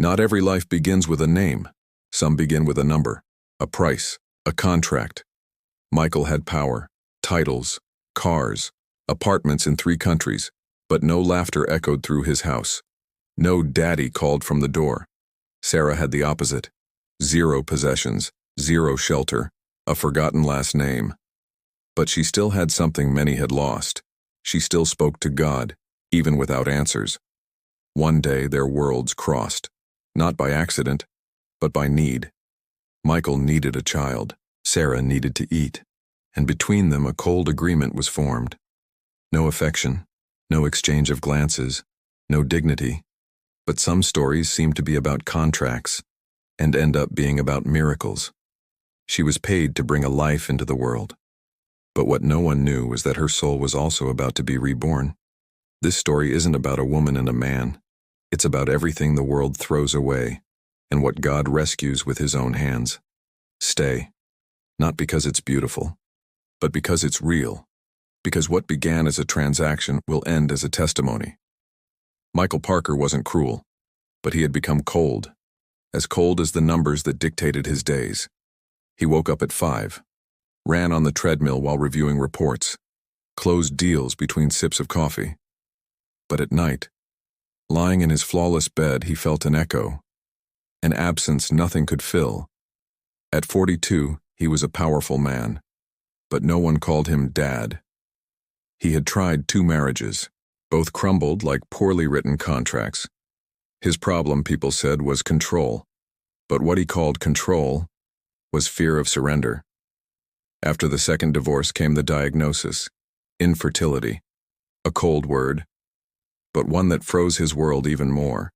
Not every life begins with a name. Some begin with a number, a price, a contract. Michael had power, titles, cars, apartments in 3 countries, but no laughter echoed through his house. No daddy called from the door. Sarah had the opposite. 0 possessions, 0 shelter, a forgotten last name. But she still had something many had lost. She still spoke to God, even without answers. One day their worlds crossed, not by accident, but by need. Michael needed a child. Sarah needed to eat. And between them a cold agreement was formed. No affection, no exchange of glances, no dignity. But some stories seem to be about contracts and end up being about miracles. She was paid to bring a life into the world. But what no one knew was that her soul was also about to be reborn. This story isn't about a woman and a man. It's about everything the world throws away and what God rescues with his own hands. Stay, not because it's beautiful, but because it's real. Because what began as a transaction will end as a testimony. Michael Parker wasn't cruel, but he had become cold as the numbers that dictated his days. He woke up at 5, ran on the treadmill while reviewing reports, closed deals between sips of coffee. But at night, lying in his flawless bed, he felt an echo, an absence nothing could fill. At 42, he was a powerful man, but no one called him Dad. He had tried 2 marriages, both crumbled like poorly written contracts. His problem, people said, was control, but what he called control was fear of surrender. After the second divorce came the diagnosis, infertility, a cold word, but one that froze his world even more.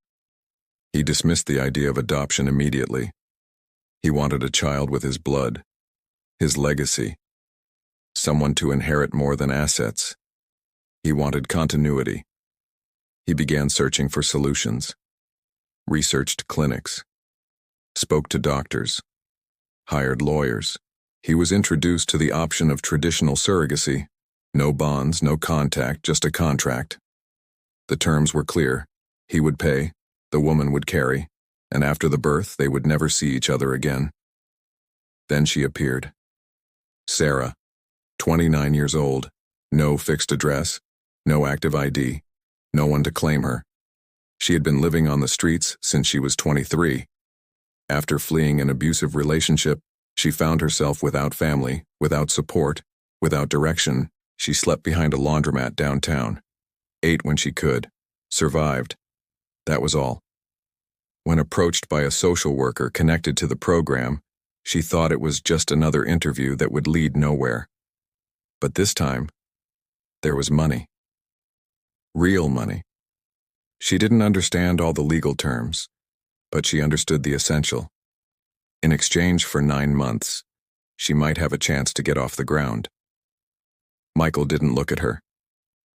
He dismissed the idea of adoption immediately. He wanted a child with his blood, his legacy, someone to inherit more than assets. He wanted continuity. He began searching for solutions, researched clinics, spoke to doctors, hired lawyers. He was introduced to the option of traditional surrogacy. No bonds, no contact, just a contract. The terms were clear. He would pay, the woman would carry, and after the birth, they would never see each other again. Then she appeared. Sarah, 29 years old, no fixed address, no active ID, no one to claim her. She had been living on the streets since she was 23. After fleeing an abusive relationship, she found herself without family, without support, without direction. She slept behind a laundromat downtown, ate when she could, survived. That was all. When approached by a social worker connected to the program, she thought it was just another interview that would lead nowhere. But this time, there was money. Real money. She didn't understand all the legal terms, but she understood the essential. In exchange for 9 months, she might have a chance to get off the ground. Michael didn't look at her,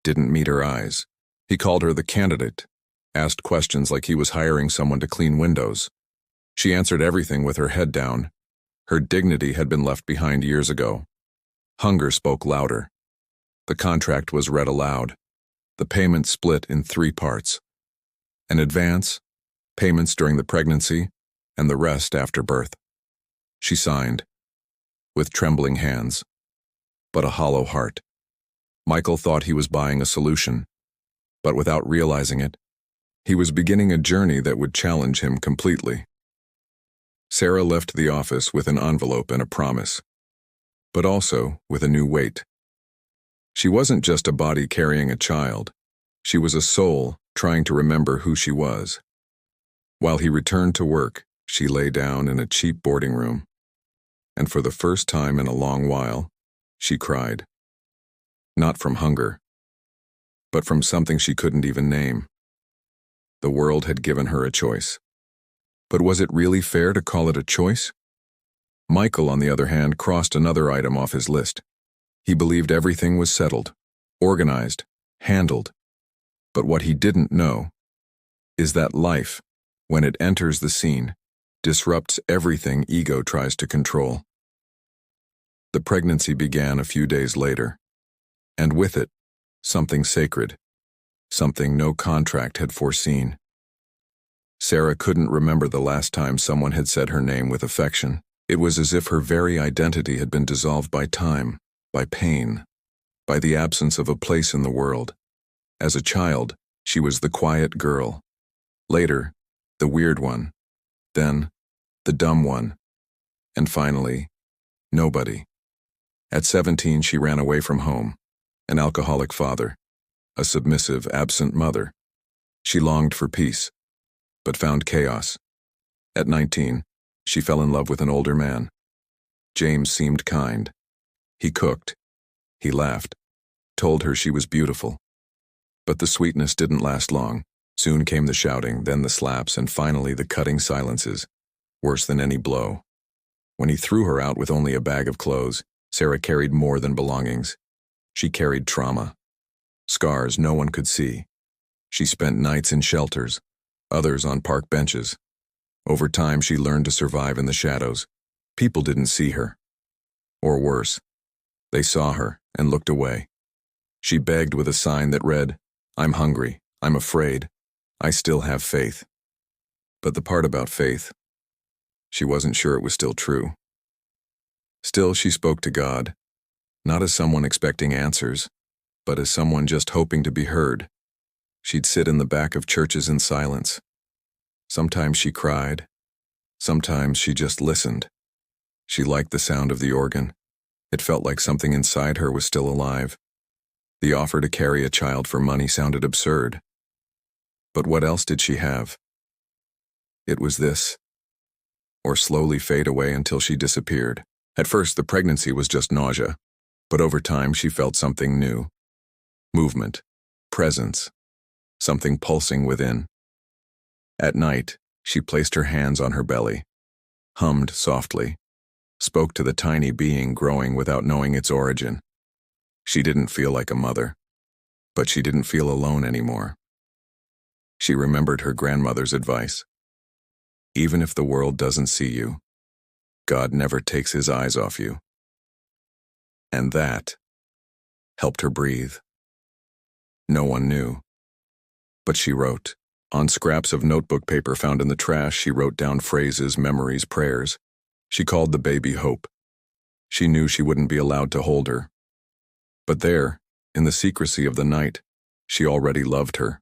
didn't meet her eyes. He called her the candidate, asked questions like he was hiring someone to clean windows. She answered everything with her head down. Her dignity had been left behind years ago. Hunger spoke louder. The contract was read aloud. The payment split in 3 parts. An advance, payments during the pregnancy, and the rest after birth. She signed, with trembling hands, but a hollow heart. Michael thought he was buying a solution, but without realizing it, he was beginning a journey that would challenge him completely. Sarah left the office with an envelope and a promise, but also with a new weight. She wasn't just a body carrying a child. She was a soul trying to remember who she was. While he returned to work, she lay down in a cheap boarding room, and for the first time in a long while, she cried. Not from hunger, but from something she couldn't even name. The world had given her a choice. But was it really fair to call it a choice? Michael, on the other hand, crossed another item off his list. He believed everything was settled, organized, handled. But what he didn't know is that life, when it enters the scene, disrupts everything ego tries to control. The pregnancy began a few days later, and with it, something sacred, something no contract had foreseen. Sarah couldn't remember the last time someone had said her name with affection. It was as if her very identity had been dissolved by time, by pain, by the absence of a place in the world. As a child, she was the quiet girl. Later, the weird one. Then, the dumb one. And finally, nobody. At 17, she ran away from home, an alcoholic father, a submissive, absent mother. She longed for peace, but found chaos. At 19, she fell in love with an older man. James seemed kind. He cooked. He laughed, told her she was beautiful. But the sweetness didn't last long. Soon came the shouting, then the slaps, and finally the cutting silences, worse than any blow. When he threw her out with only a bag of clothes, Sarah carried more than belongings. She carried trauma, scars no one could see. She spent nights in shelters, others on park benches. Over time, she learned to survive in the shadows. People didn't see her. Or worse, they saw her and looked away. She begged with a sign that read, "I'm hungry, I'm afraid, I still have faith." But the part about faith, she wasn't sure it was still true. Still, she spoke to God, not as someone expecting answers, but as someone just hoping to be heard. She'd sit in the back of churches in silence. Sometimes she cried. Sometimes she just listened. She liked the sound of the organ. It felt like something inside her was still alive. The offer to carry a child for money sounded absurd. But what else did she have? It was this. Or slowly fade away until she disappeared. At first, the pregnancy was just nausea, but over time she felt something new. Movement, presence, something pulsing within. At night, she placed her hands on her belly, hummed softly, spoke to the tiny being growing without knowing its origin. She didn't feel like a mother, but she didn't feel alone anymore. She remembered her grandmother's advice. Even if the world doesn't see you, God never takes his eyes off you. And that helped her breathe. No one knew. But she wrote. On scraps of notebook paper found in the trash, she wrote down phrases, memories, prayers. She called the baby Hope. She knew she wouldn't be allowed to hold her. But there, in the secrecy of the night, she already loved her.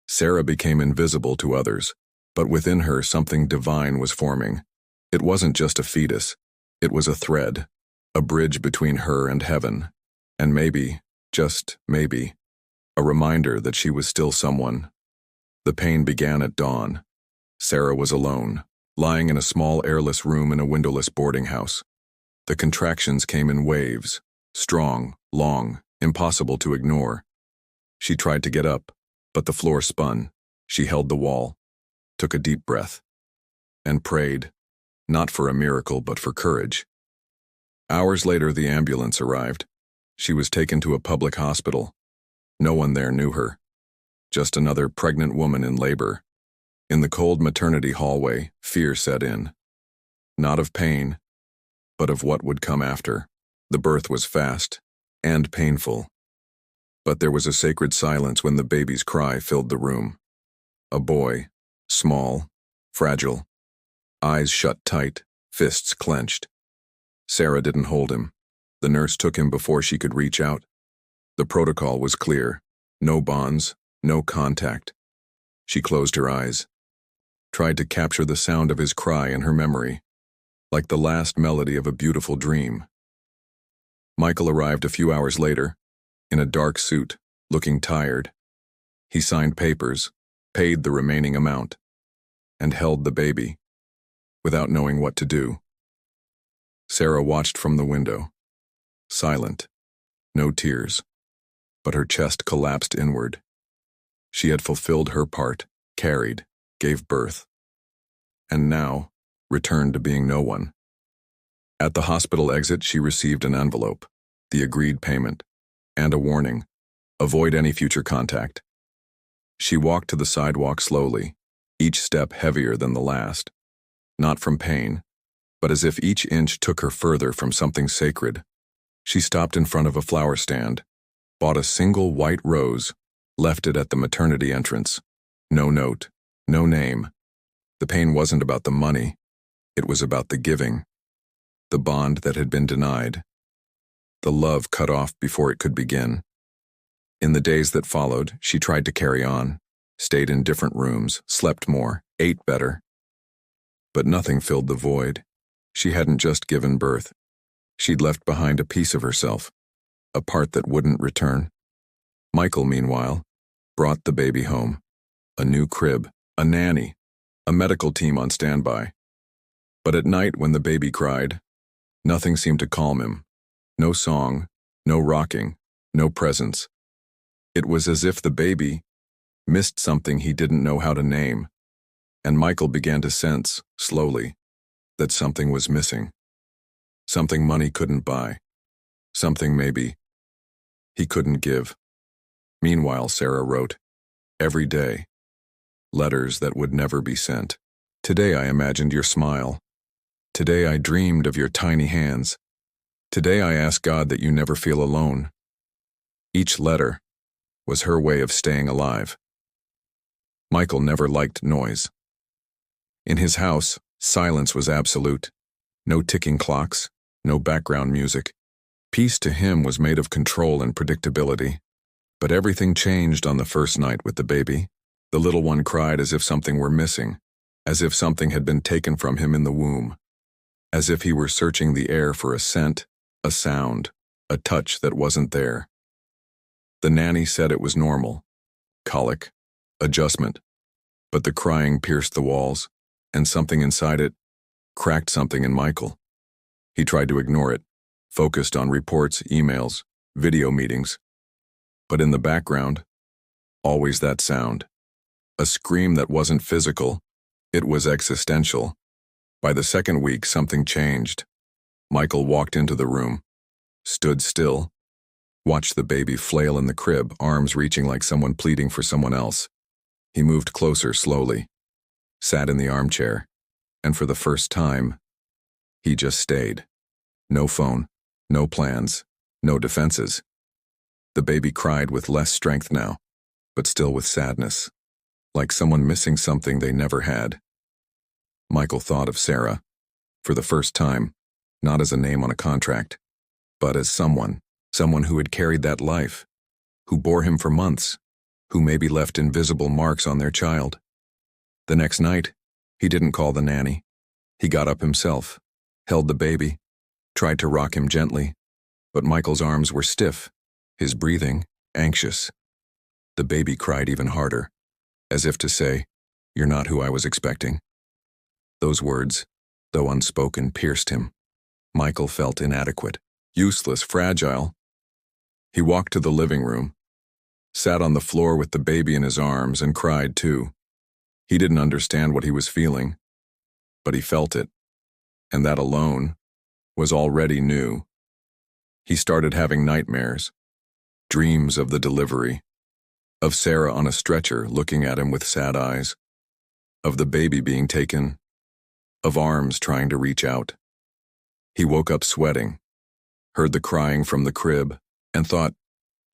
Sarah became invisible to others, but within her something divine was forming. It wasn't just a fetus. It was a thread, a bridge between her and heaven, and maybe, just maybe, a reminder that she was still someone. The pain began at dawn. Sarah was alone, lying in a small airless room in a windowless boarding house. The contractions came in waves, strong, long, impossible to ignore. She tried to get up, but the floor spun. She held the wall, took a deep breath, and prayed, not for a miracle but for courage. Hours later, the ambulance arrived. She was taken to a public hospital. No one there knew her. Just another pregnant woman in labor. In the cold maternity hallway, fear set in. Not of pain, but of what would come after. The birth was fast and painful. But there was a sacred silence when the baby's cry filled the room. A boy, small, fragile, eyes shut tight, fists clenched. Sarah didn't hold him. The nurse took him before she could reach out. The protocol was clear. No bonds, no contact. She closed her eyes, tried to capture the sound of his cry in her memory, like the last melody of a beautiful dream. Michael arrived a few hours later, in a dark suit, looking tired. He signed papers, paid the remaining amount, and held the baby, without knowing what to do. Sarah watched from the window, silent, no tears, but her chest collapsed inward. She had fulfilled her part, carried, gave birth, and now returned to being no one. At the hospital exit, she received an envelope, the agreed payment, and a warning: avoid any future contact. She walked to the sidewalk slowly, each step heavier than the last, not from pain, but as if each inch took her further from something sacred. She stopped in front of a flower stand, bought a single white rose, left it at the maternity entrance. No note, No name. The pain wasn't about the money. It was about the giving. The bond that had been denied. The love cut off before it could begin. In the days that followed, she tried to carry on, stayed in different rooms, slept more, ate better. But nothing filled the void. She hadn't just given birth. She'd left behind a piece of herself, a part that wouldn't return. Michael, meanwhile, brought the baby home. A new crib, a nanny, a medical team on standby. But at night when the baby cried, nothing seemed to calm him. No song, no rocking, no presence. It was as if the baby missed something he didn't know how to name, and Michael began to sense, slowly, that something was missing. Something money couldn't buy. Something maybe he couldn't give. Meanwhile, Sarah wrote, every day, letters that would never be sent. Today I imagined your smile. Today I dreamed of your tiny hands. Today I ask God that you never feel alone. Each letter was her way of staying alive. Michael never liked noise. In his house, silence was absolute. No ticking clocks, no background music. Peace to him was made of control and predictability. But everything changed on the first night with the baby. The little one cried as if something were missing, as if something had been taken from him in the womb, as if he were searching the air for a scent, a sound, a touch that wasn't there. The nanny said it was normal, colic, adjustment, but the crying pierced the walls, and something inside it cracked something in Michael. He tried to ignore it, focused on reports, emails, video meetings. But in the background, always that sound. A scream that wasn't physical, it was existential. By the second week, something changed. Michael walked into the room, stood still, watched the baby flail in the crib, arms reaching like someone pleading for someone else. He moved closer slowly, sat in the armchair, and for the first time, he just stayed. No phone, no plans, no defenses. The baby cried with less strength now, but still with sadness, like someone missing something they never had. Michael thought of Sarah, for the first time, not as a name on a contract, but as someone who had carried that life, who bore him for months, who maybe left invisible marks on their child. The next night, he didn't call the nanny. He got up himself, held the baby, tried to rock him gently, but Michael's arms were stiff, his breathing anxious. The baby cried even harder, as if to say, "You're not who I was expecting." Those words, though unspoken, pierced him. Michael felt inadequate, useless, fragile. He walked to the living room, sat on the floor with the baby in his arms, and cried too. He didn't understand what he was feeling, but he felt it, and that alone was already new. He started having nightmares, dreams of the delivery, of Sarah on a stretcher looking at him with sad eyes, of the baby being taken, of arms trying to reach out. He woke up sweating, heard the crying from the crib, and thought,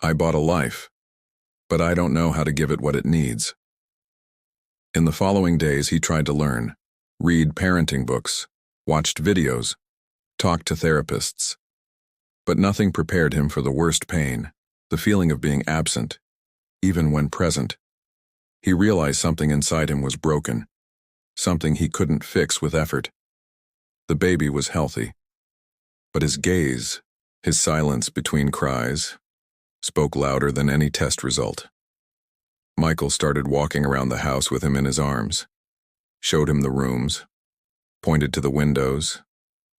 I bought a life, but I don't know how to give it what it needs. In the following days, he tried to learn, read parenting books, watched videos, talked to therapists. But nothing prepared him for the worst pain, the feeling of being absent, even when present. He realized something inside him was broken, something he couldn't fix with effort. The baby was healthy, but his gaze, his silence between cries, spoke louder than any test result. Michael started walking around the house with him in his arms, showed him the rooms, pointed to the windows,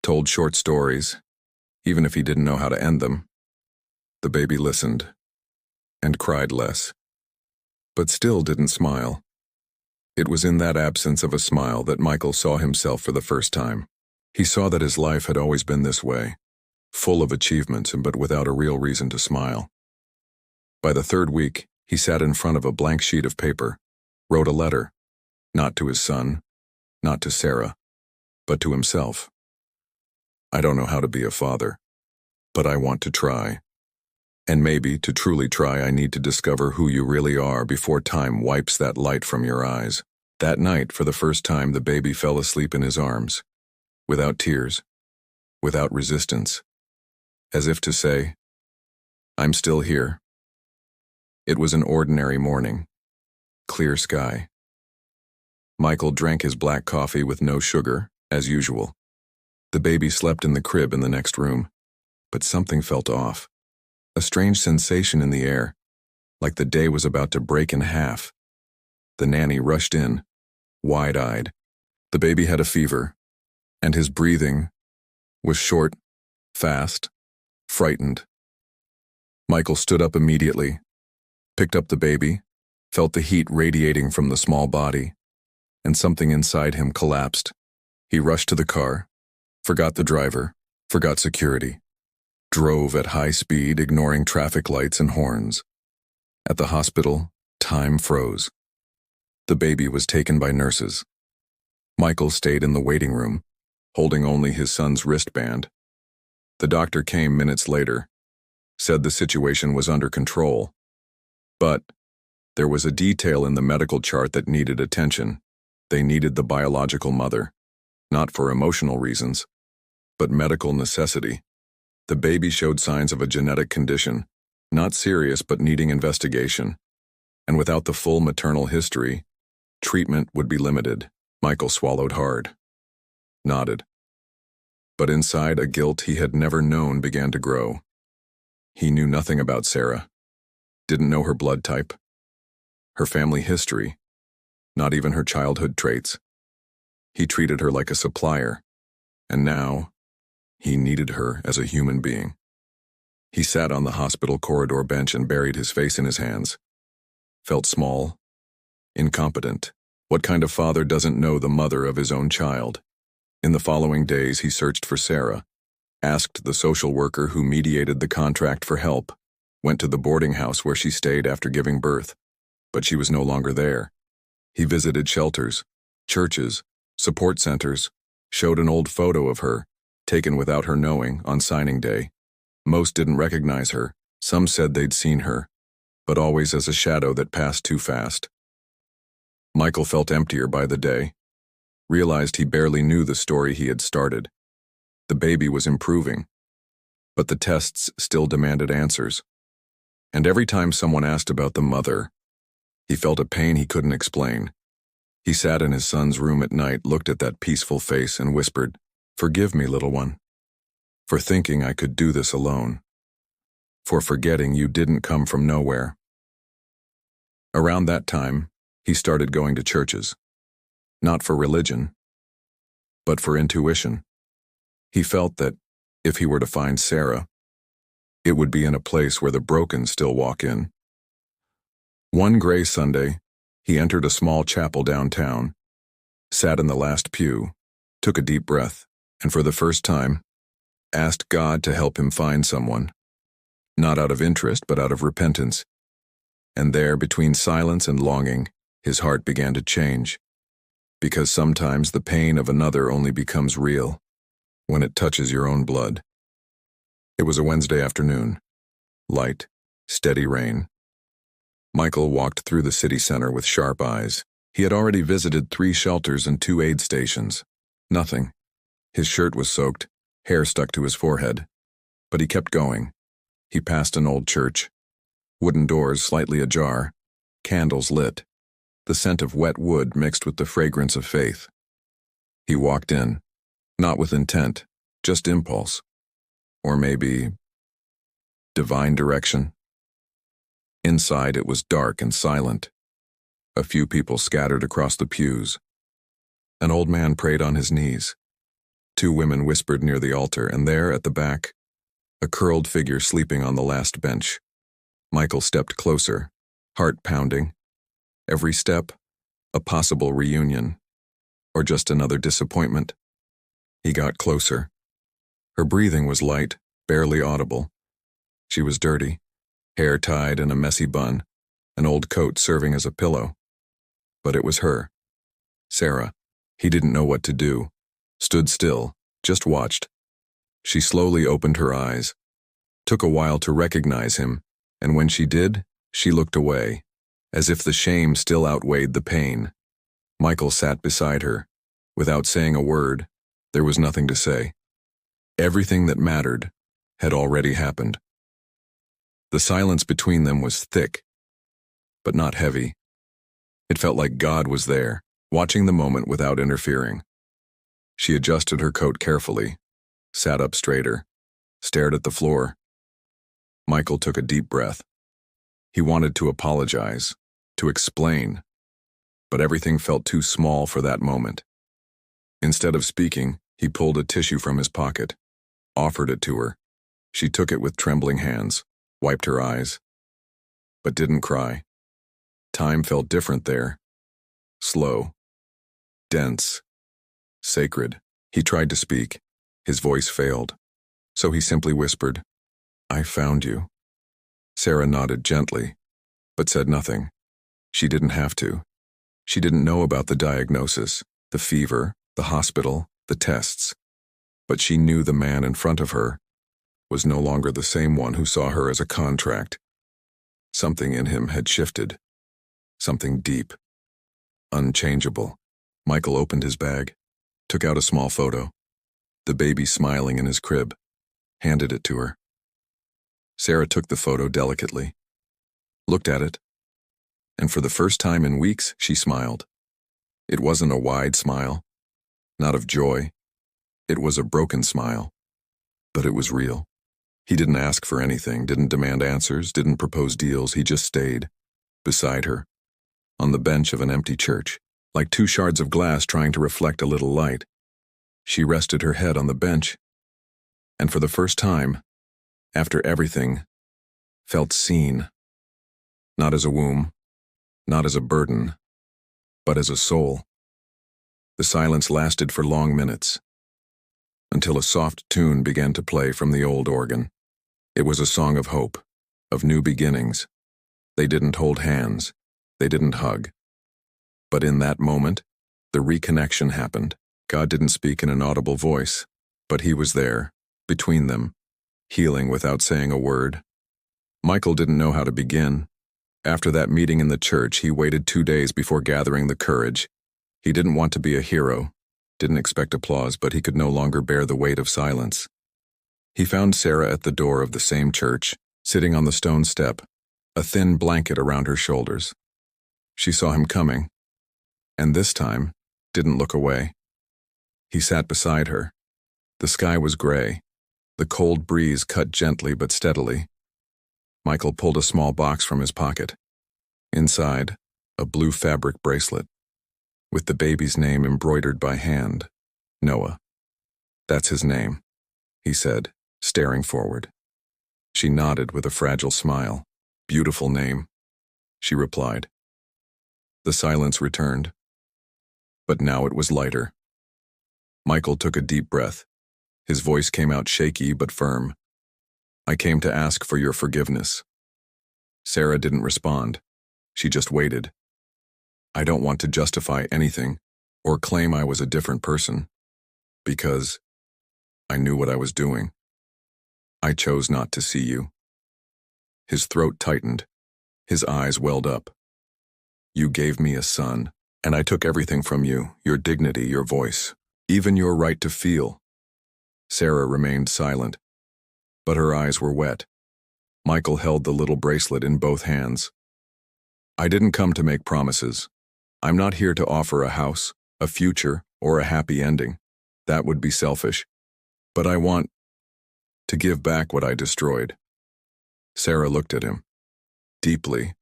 told short stories, even if he didn't know how to end them. The baby listened and cried less, but still didn't smile. It was in that absence of a smile that Michael saw himself for the first time. He saw that his life had always been this way, full of achievements but without a real reason to smile. By the third week, he sat in front of a blank sheet of paper, wrote a letter, not to his son, not to Sarah, but to himself. I don't know how to be a father, but I want to try. And maybe, to truly try, I need to discover who you really are before time wipes that light from your eyes. That night, for the first time, the baby fell asleep in his arms, without tears, without resistance, as if to say, "I'm still here." It was an ordinary morning, clear sky. Michael drank his black coffee with no sugar, as usual. The baby slept in the crib in the next room, but something felt off. A strange sensation in the air, like the day was about to break in half. The nanny rushed in, wide-eyed. The baby had a fever, and his breathing was short, fast, frightened. Michael stood up immediately, picked up the baby, felt the heat radiating from the small body, and something inside him collapsed. He rushed to the car, forgot the driver, forgot security, drove at high speed, ignoring traffic lights and horns. At the hospital, time froze. The baby was taken by nurses. Michael stayed in the waiting room, holding only his son's wristband. The doctor came minutes later, said the situation was under control. But there was a detail in the medical chart that needed attention. They needed the biological mother, not for emotional reasons, but medical necessity. The baby showed signs of a genetic condition, not serious but needing investigation. And without the full maternal history, treatment would be limited. Michael swallowed hard, nodded. But inside, a guilt he had never known began to grow. He knew nothing about Sarah, didn't know her blood type, her family history, not even her childhood traits. He treated her like a supplier, and now he needed her as a human being. He sat on the hospital corridor bench and buried his face in his hands. Felt small, incompetent. What kind of father doesn't know the mother of his own child? In the following days, he searched for Sarah, asked the social worker who mediated the contract for help, went to the boarding house where she stayed after giving birth, but she was no longer there. He visited shelters, churches, support centers, showed an old photo of her, taken without her knowing, on signing day. Most didn't recognize her, some said they'd seen her, but always as a shadow that passed too fast. Michael felt emptier by the day, realized he barely knew the story he had started. The baby was improving, but the tests still demanded answers. And every time someone asked about the mother, he felt a pain he couldn't explain. He sat in his son's room at night, looked at that peaceful face and whispered, "Forgive me, little one, for thinking I could do this alone, for forgetting you didn't come from nowhere." Around that time, he started going to churches, not for religion, but for intuition. He felt that if he were to find Sarah, it would be in a place where the broken still walk in. One gray Sunday, he entered a small chapel downtown, sat in the last pew, took a deep breath, and for the first time, asked God to help him find someone, not out of interest but out of repentance. And there, between silence and longing, his heart began to change, because sometimes the pain of another only becomes real when it touches your own blood. It was a Wednesday afternoon, light, steady rain. Michael walked through the city center with sharp eyes. He had already visited 3 shelters and 2 aid stations. Nothing. His shirt was soaked, hair stuck to his forehead. But he kept going. He passed an old church. Wooden doors slightly ajar, candles lit, the scent of wet wood mixed with the fragrance of faith. He walked in, not with intent, just impulse. Or maybe divine direction. Inside, it was dark and silent. A few people scattered across the pews. An old man prayed on his knees. 2 women whispered near the altar, and there, at the back, a curled figure sleeping on the last bench. Michael stepped closer, heart pounding. Every step, a possible reunion, or just another disappointment. He got closer. Her breathing was light, barely audible. She was dirty, hair tied in a messy bun, an old coat serving as a pillow. But it was her, Sarah. He didn't know what to do, stood still, just watched. She slowly opened her eyes. Took a while to recognize him, and when she did, she looked away, as if the shame still outweighed the pain. Michael sat beside her. Without saying a word, there was nothing to say. Everything that mattered had already happened. The silence between them was thick, but not heavy. It felt like God was there, watching the moment without interfering. She adjusted her coat carefully, sat up straighter, stared at the floor. Michael took a deep breath. He wanted to apologize, to explain, but everything felt too small for that moment. Instead of speaking, he pulled a tissue from his pocket, offered it to her. She took it with trembling hands, wiped her eyes, but didn't cry. Time felt different there. Slow, dense, sacred. He tried to speak. His voice failed, so he simply whispered, "I found you." Sarah nodded gently, but said nothing. She didn't have to. She didn't know about the diagnosis, the fever, the hospital, the tests. But she knew the man in front of her was no longer the same one who saw her as a contract. Something in him had shifted. Something deep, unchangeable. Michael opened his bag, took out a small photo, the baby smiling in his crib, handed it to her. Sarah took the photo delicately, looked at it, and for the first time in weeks, she smiled. It wasn't a wide smile, not of joy. It was a broken smile, but it was real. He didn't ask for anything, didn't demand answers, didn't propose deals. He just stayed beside her, on the bench of an empty church, like two shards of glass trying to reflect a little light. She rested her head on the bench, and for the first time, after everything, felt seen. Not as a womb, not as a burden, but as a soul. The silence lasted for long minutes, until a soft tune began to play from the old organ. It was a song of hope, of new beginnings. They didn't hold hands, they didn't hug. But in that moment, the reconnection happened. God didn't speak in an audible voice, but he was there, between them, healing without saying a word. Michael didn't know how to begin. After that meeting in the church, he waited 2 days before gathering the courage. He didn't want to be a hero, didn't expect applause, but he could no longer bear the weight of silence. He found Sarah at the door of the same church, sitting on the stone step, a thin blanket around her shoulders. She saw him coming, and this time, didn't look away. He sat beside her. The sky was gray. The cold breeze cut gently but steadily. Michael pulled a small box from his pocket. Inside, a blue fabric bracelet, with the baby's name embroidered by hand. Noah. "That's his name," he said, staring forward. She nodded with a fragile smile. "Beautiful name," she replied. The silence returned, but now it was lighter. Michael took a deep breath. His voice came out shaky but firm. "I came to ask for your forgiveness." Sarah didn't respond. She just waited. "I don't want to justify anything or claim I was a different person, because I knew what I was doing. I chose not to see you." His throat tightened. His eyes welled up. "You gave me a son, and I took everything from you, your dignity, your voice, even your right to feel." Sarah remained silent, but her eyes were wet. Michael held the little bracelet in both hands. "I didn't come to make promises. I'm not here to offer a house, a future, or a happy ending. That would be selfish. But I want to give back what I destroyed." Sarah looked at him, deeply,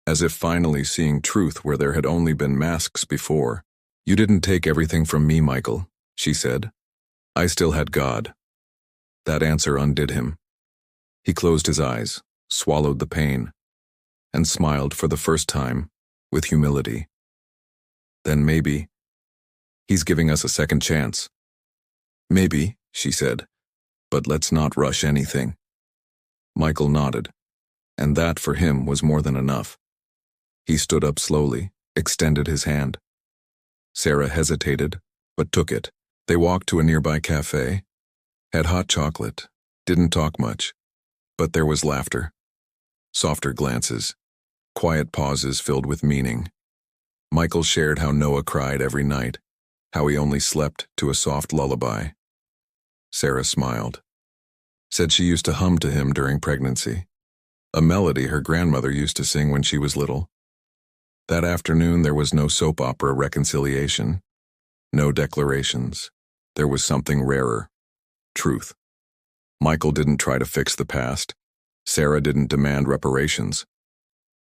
as if finally seeing truth where there had only been masks before. "You didn't take everything from me, Michael," she said. "I still had God." That answer undid him. He closed his eyes, swallowed the pain, and smiled for the first time, with humility. "Then maybe he's giving us a second chance." "Maybe," she said, "but let's not rush anything." Michael nodded, and that for him was more than enough. He stood up slowly, extended his hand. Sarah hesitated, but took it. They walked to a nearby cafe, had hot chocolate, didn't talk much, but there was laughter, softer glances, quiet pauses filled with meaning. Michael shared how Noah cried every night, how he only slept to a soft lullaby. Sarah smiled, said she used to hum to him during pregnancy, a melody her grandmother used to sing when she was little. That afternoon there was no soap opera reconciliation, no declarations. There was something rarer, truth. Michael didn't try to fix the past. Sarah didn't demand reparations.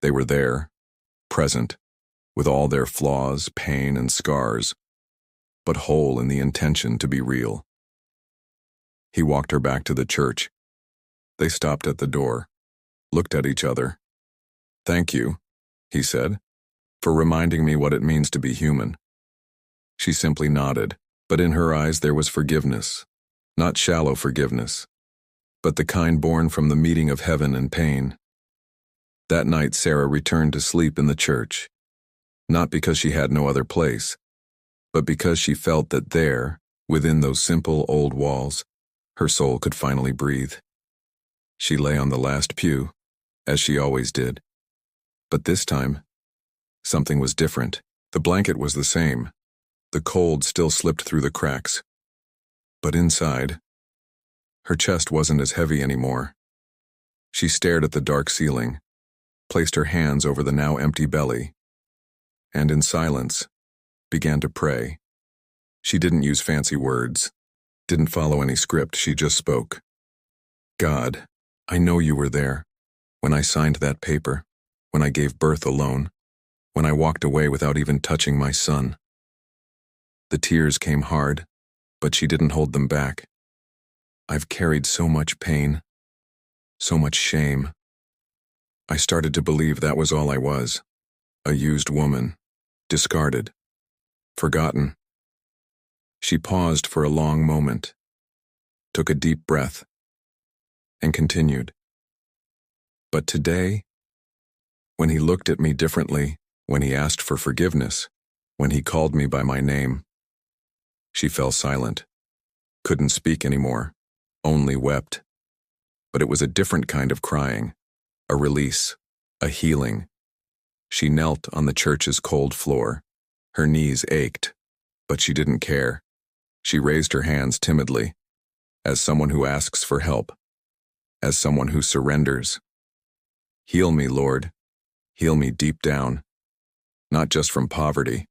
They were there, present, with all their flaws, pain, and scars, but whole in the intention to be real. He walked her back to the church. They stopped at the door, looked at each other. "Thank you," he said, "for reminding me what it means to be human." She simply nodded, but in her eyes there was forgiveness, not shallow forgiveness, but the kind born from the meeting of heaven and pain. That night Sarah returned to sleep in the church, not because she had no other place, but because she felt that there, within those simple old walls, her soul could finally breathe. She lay on the last pew, as she always did. But this time, something was different. The blanket was the same. The cold still slipped through the cracks. But inside, her chest wasn't as heavy anymore. She stared at the dark ceiling, placed her hands over the now empty belly, and in silence, began to pray. She didn't use fancy words, didn't follow any script, she just spoke. "God, I know you were there, when I signed that paper, when I gave birth alone, when I walked away without even touching my son." The tears came hard, but she didn't hold them back. "I've carried so much pain, so much shame. I started to believe that was all I was, a used woman, discarded, forgotten." She paused for a long moment, took a deep breath, and continued. "But today, when he looked at me differently, when he asked for forgiveness, when he called me by my name," she fell silent, couldn't speak anymore, only wept. But it was a different kind of crying, a release, a healing. She knelt on the church's cold floor. Her knees ached, but she didn't care. She raised her hands timidly, as someone who asks for help, as someone who surrenders. "Heal me, Lord. Heal me deep down, not just from poverty,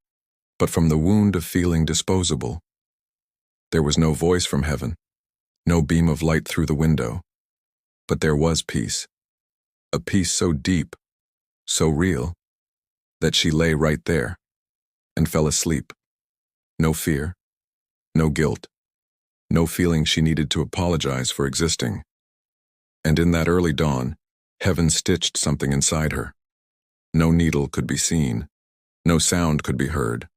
but from the wound of feeling disposable." There was no voice from heaven, no beam of light through the window, but there was peace, a peace so deep, so real, that she lay right there and fell asleep. No fear, no guilt, no feeling she needed to apologize for existing. And in that early dawn, heaven stitched something inside her. No needle could be seen, no sound could be heard.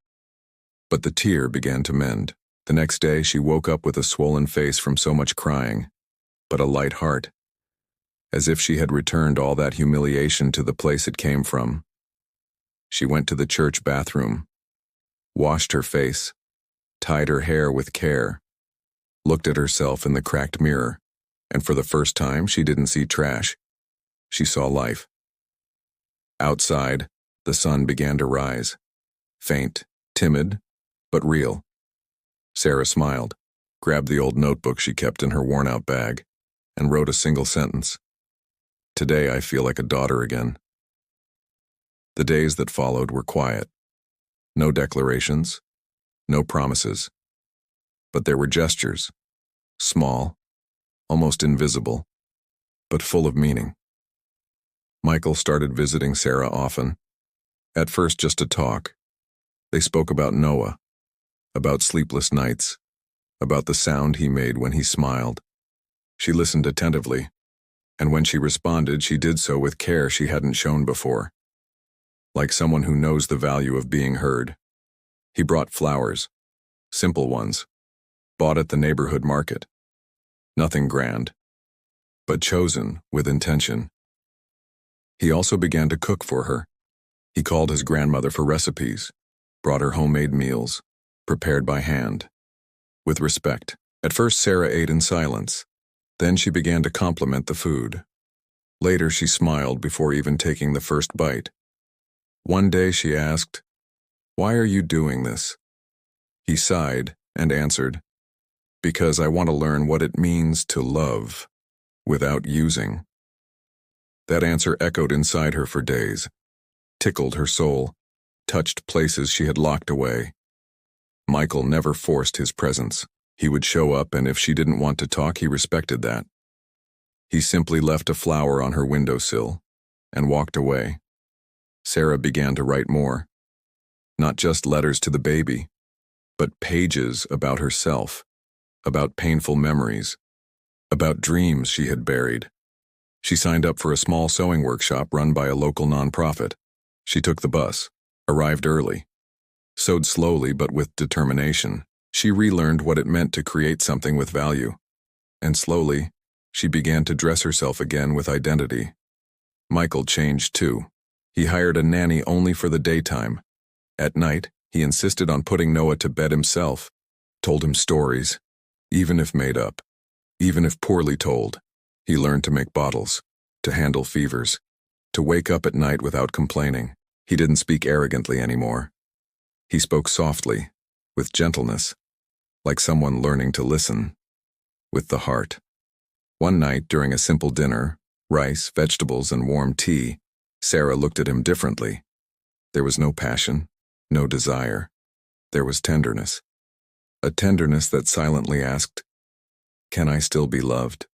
But the tear began to mend. The next day she woke up with a swollen face from so much crying, but a light heart, as if she had returned all that humiliation to the place it came from. She went to the church bathroom, washed her face, tied her hair with care, looked at herself in the cracked mirror, and for the first time she didn't see trash. She saw life. Outside, the sun began to rise, faint, timid, but real. Sarah smiled, grabbed the old notebook she kept in her worn-out bag, and wrote a single sentence. "Today I feel like a daughter again." The days that followed were quiet. No declarations, no promises. But there were gestures, small, almost invisible, but full of meaning. Michael started visiting Sarah often, at first just to talk. They spoke about Noah, about sleepless nights, about the sound he made when he smiled. She listened attentively, and when she responded, she did so with care she hadn't shown before, like someone who knows the value of being heard. He brought flowers, simple ones, bought at the neighborhood market. Nothing grand, but chosen with intention. He also began to cook for her. He called his grandmother for recipes, brought her homemade meals, prepared by hand, with respect. At first Sarah ate in silence. Then she began to compliment the food. Later she smiled before even taking the first bite. One day she asked, Why are you doing this? He sighed and answered, because I want to learn what it means to love without using. That answer echoed inside her for days, tickled her soul, touched places she had locked away. Michael never forced his presence. He would show up, and if she didn't want to talk, he respected that. He simply left a flower on her windowsill and walked away. Sarah began to write more. Not just letters to the baby, but pages about herself, about painful memories, about dreams she had buried. She signed up for a small sewing workshop run by a local nonprofit. She took the bus, arrived early, sewed slowly but with determination. She relearned what it meant to create something with value. And slowly, she began to dress herself again with identity. Michael changed too. He hired a nanny only for the daytime. At night, he insisted on putting Noah to bed himself, told him stories, even if made up, even if poorly told. He learned to make bottles, to handle fevers, to wake up at night without complaining. He didn't speak arrogantly anymore. He spoke softly, with gentleness, like someone learning to listen, with the heart. One night during a simple dinner, rice, vegetables, and warm tea, Sarah looked at him differently. There was no passion, no desire. There was tenderness. A tenderness that silently asked, "Can I still be loved?"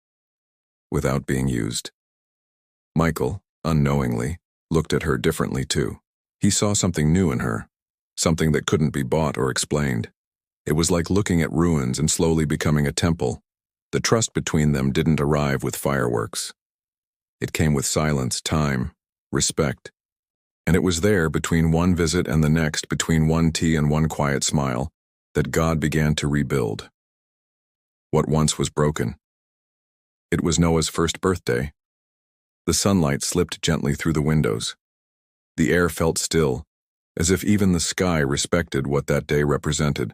Without being used. Michael, unknowingly, looked at her differently too. He saw something new in her, something that couldn't be bought or explained. It was like looking at ruins and slowly becoming a temple. The trust between them didn't arrive with fireworks. It came with silence, time, respect. And it was there, between one visit and the next, between one tea and one quiet smile, that God began to rebuild what once was broken. It was Noah's first birthday. The sunlight slipped gently through the windows. The air felt still, as if even the sky respected what that day represented.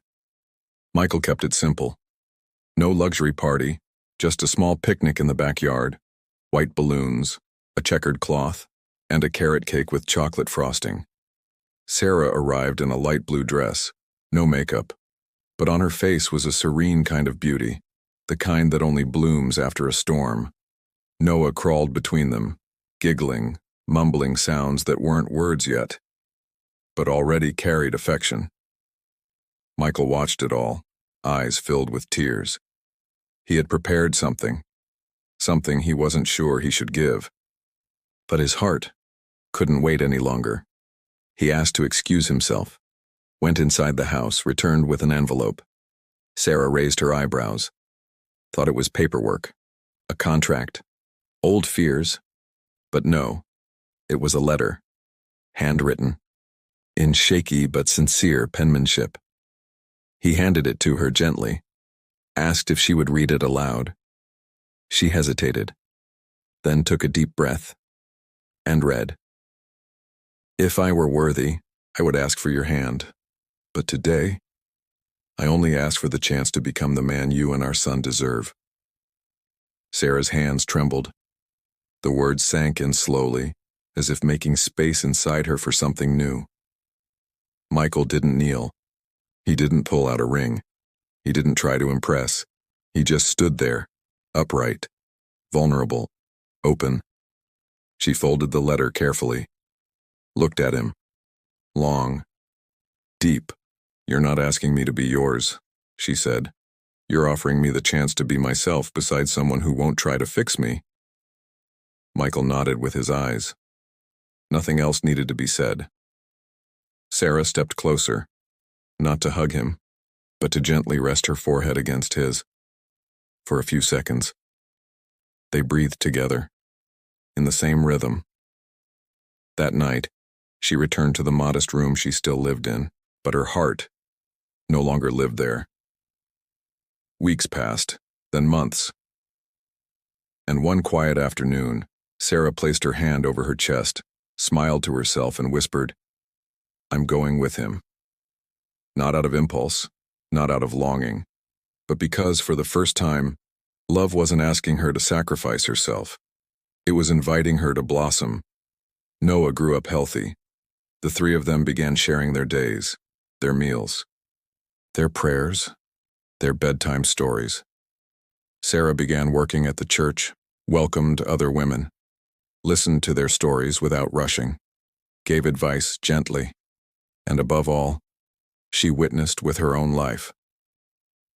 Michael kept it simple. No luxury party, just a small picnic in the backyard, white balloons, a checkered cloth, and a carrot cake with chocolate frosting. Sarah arrived in a light blue dress, no makeup, but on her face was a serene kind of beauty, the kind that only blooms after a storm. Noah crawled between them, giggling, mumbling sounds that weren't words yet, but already carried affection. Michael watched it all, eyes filled with tears. He had prepared something he wasn't sure he should give. But his heart couldn't wait any longer. He asked to excuse himself, went inside the house, returned with an envelope. Sarah raised her eyebrows, thought it was paperwork, a contract, old fears, but no, it was a letter, handwritten, in shaky but sincere penmanship. He handed it to her gently, asked if she would read it aloud. She hesitated, then took a deep breath, and read, "If I were worthy, I would ask for your hand, but today, I only ask for the chance to become the man you and our son deserve." Sarah's hands trembled. The words sank in slowly, as if making space inside her for something new. Michael didn't kneel. He didn't pull out a ring. He didn't try to impress. He just stood there, upright, vulnerable, open. She folded the letter carefully, looked at him, long, deep. "You're not asking me to be yours," she said. "You're offering me the chance to be myself beside someone who won't try to fix me." Michael nodded with his eyes. Nothing else needed to be said. Sarah stepped closer, not to hug him, but to gently rest her forehead against his. For a few seconds, they breathed together, in the same rhythm. That night, she returned to the modest room she still lived in, but her heart no longer lived there. Weeks passed, then months. And one quiet afternoon, Sarah placed her hand over her chest, smiled to herself, and whispered, "I'm going with him." Not out of impulse, not out of longing, but because, for the first time, love wasn't asking her to sacrifice herself. It was inviting her to blossom. Noah grew up healthy, The three of them began sharing their days, their meals, their prayers, their bedtime stories. Sarah began working at the church, welcomed other women, listened to their stories without rushing, gave advice gently, and above all, she witnessed with her own life.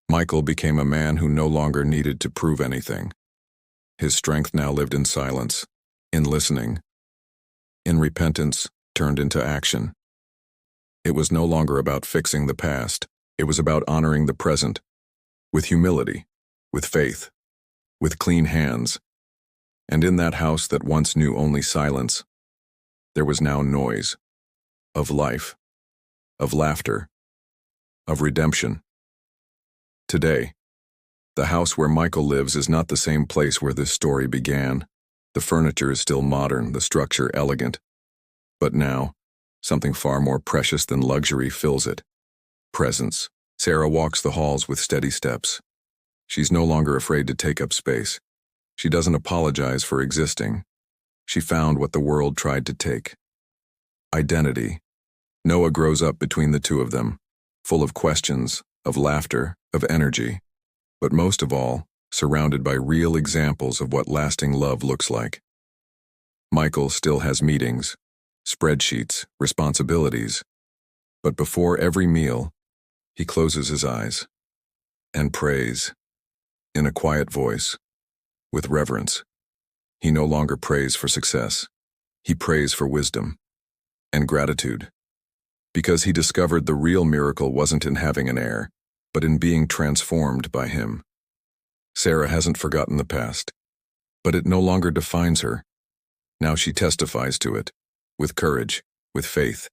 Michael became a man who no longer needed to prove anything. His strength now lived in silence, in listening, in repentance turned into action. It was no longer about fixing the past. It was about honoring the present, with humility, with faith, with clean hands. And in that house that once knew only silence, there was now noise, of life, of laughter, of redemption. Today, the house where Michael lives is not the same place where this story began. The furniture is still modern, the structure elegant. But now, something far more precious than luxury fills it. Presence. Sarah walks the halls with steady steps. She's no longer afraid to take up space. She doesn't apologize for existing. She found what the world tried to take. Identity. Noah grows up between the two of them, full of questions, of laughter, of energy, but most of all, surrounded by real examples of what lasting love looks like. Michael still has meetings, spreadsheets, responsibilities, but before every meal, he closes his eyes and prays in a quiet voice, with reverence. He no longer prays for success. He prays for wisdom and gratitude, because he discovered the real miracle wasn't in having an heir, but in being transformed by him. Sarah hasn't forgotten the past, but it no longer defines her. Now she testifies to it, with courage, with faith.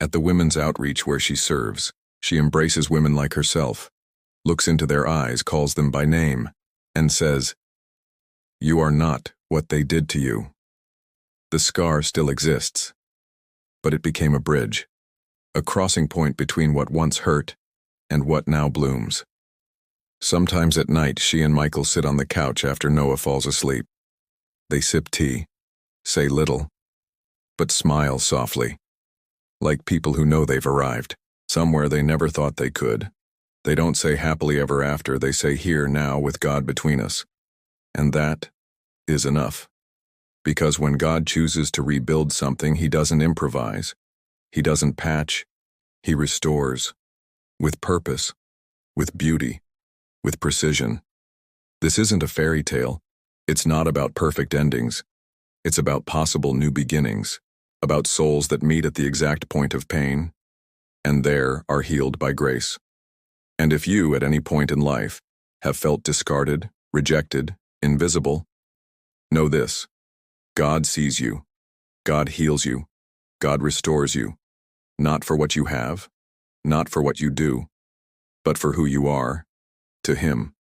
At the women's outreach where she serves, she embraces women like herself, looks into their eyes, calls them by name, and says, "You are not what they did to you." The scar still exists, but it became a bridge, a crossing point between what once hurt and what now blooms. Sometimes at night, she and Michael sit on the couch after Noah falls asleep. They sip tea, say little, but smile softly, like people who know they've arrived, somewhere they never thought they could. They don't say happily ever after, they say here now with God between us. And that is enough. Because when God chooses to rebuild something, he doesn't improvise. He doesn't patch. He restores. With purpose, with beauty, with precision. This isn't a fairy tale. It's not about perfect endings. It's about possible new beginnings, about souls that meet at the exact point of pain, and there are healed by grace. And if you, at any point in life, have felt discarded, rejected, invisible, know this: God sees you. God heals you. God restores you. Not for what you have, not for what you do, but for who you are, to him.